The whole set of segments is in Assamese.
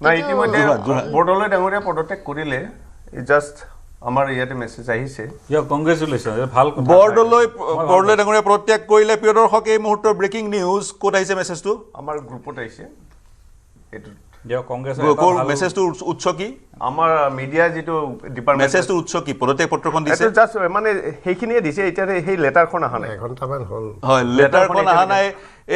না ইতিমধ্যে বৰদলৈ ডাঙৰীয়া পদত্যাগ কৰিলে জাস্ট আমাৰ ইয়াতে মেছেজ আহিছে কংগ্ৰেচুলেশ্যন ভাল কথা বৰদলৈ ডাঙৰীয়া পদত্যাগ কৰিলে প্ৰিয় দৰ্শক এই মুহূৰ্তৰ ব্ৰেকিং নিউজ ক'ত আহিছে মেছেজটো আমাৰ গ্ৰুপত আহিছে এটো মেছেজটো উৎস কি আমাৰ মিডিয়া যেটো ডিপাৰ্টমেন্ট মেছেজটো উৎস কি পদত্যাগ পত্ৰখন দিছে এটো জাস্ট মানে সেইখিনিয়ে দিছে এতিয়া সেই লেটাৰখন আহা নাই ঘণ্টামান হ'ল হয় লেটাৰখন আহা নাই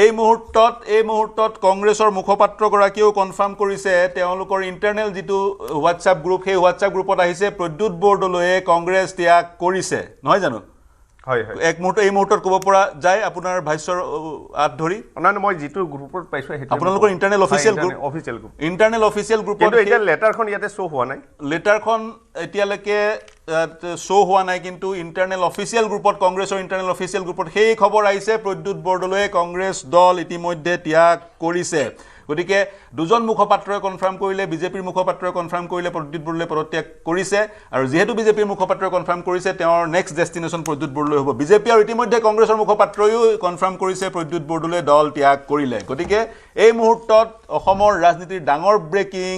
এই মুহূৰ্তত কংগ্ৰেছৰ মুখপাত্ৰ গৰাকীও কনফাৰ্ম কৰিছে তেওঁলোকৰ ইন্টাৰনেল যেটো হোৱাটসঅ্যাপ গ্ৰুপ সেই হোৱাটসঅ্যাপ গ্ৰুপত আহিছে প্ৰদ্যুৎ বৰদলৈয়ে কংগ্ৰেছ ত্যাগ কৰিছে নহয় জানো হয় হয় এক মুহূৰ্ত এই মুহূৰ্তত ক'ব পৰা যায় আপোনাৰ ভাষ্যৰ আত ধৰি না মই যেটো গ্ৰুপত পাইছো হেতু আপোনালোকৰ internal official group internal official গ্ৰুপত কিন্তু এটা লেটাৰখন ইয়াতে শো হোৱা নাই লেটাৰখন এতিয়ালৈকে শো হোৱা নাই কিন্তু ইন্টাৰনেল অফিচিয়েল গ্ৰুপত কংগ্ৰেছৰ ইন্টাৰনেল অফিচিয়েল গ্ৰুপত সেই খবৰ আহিছে প্ৰদ্যুৎ বৰদলৈয়ে কংগ্ৰেছ দল ইতিমধ্যে ত্যাগ কৰিছে গতিকে দুজন মুখপাত্ৰই কনফাৰ্ম কৰিলে বিজেপিৰ মুখপাত্ৰই কনফাৰ্ম কৰিলে প্ৰদ্যুৎ বৰদলৈ পদত্যাগ কৰিছে আৰু যেহেতু বিজেপিৰ মুখপাত্ৰই কনফাৰ্ম কৰিছে তেওঁৰ নেক্সট ডেষ্টিনেশ্যন প্ৰদ্যুৎ বৰদলৈ হ'ব বিজেপি আৰু ইতিমধ্যে কংগ্ৰেছৰ মুখপাত্ৰয়ো কনফাৰ্ম কৰিছে প্ৰদ্যুৎ বৰদলৈ দল ত্যাগ কৰিলে গতিকে এই মুহূৰ্তত অসমৰ ৰাজনীতিৰ ডাঙৰ ব্ৰেকিং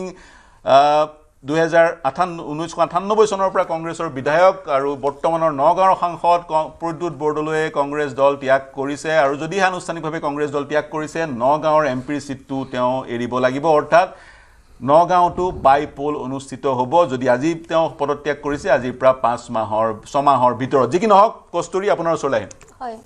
1998 চনৰ পৰা কংগ্ৰেছৰ বিধায়ক আৰু বৰ্তমানৰ নগাঁৱৰ সাংসদ প্ৰদ্যুৎ বৰদলৈয়ে কংগ্ৰেছ দল ত্যাগ কৰিছে আৰু যদি আনুষ্ঠানিকভাৱে কংগ্ৰেছ দল ত্যাগ কৰিছে নগাঁৱৰ এমপিৰ সিটটো তেওঁ এৰিব লাগিব অৰ্থাৎ নগাঁৱটো বাইপোল অনুষ্ঠিত হ'ব যদি আজি তেওঁ পদত্যাগ কৰিছে আজিৰ পৰা 6 মাহৰ ভিতৰত যি কি নহওক কস্তুৰী আপোনাৰ ওচৰলৈ আহিম হয়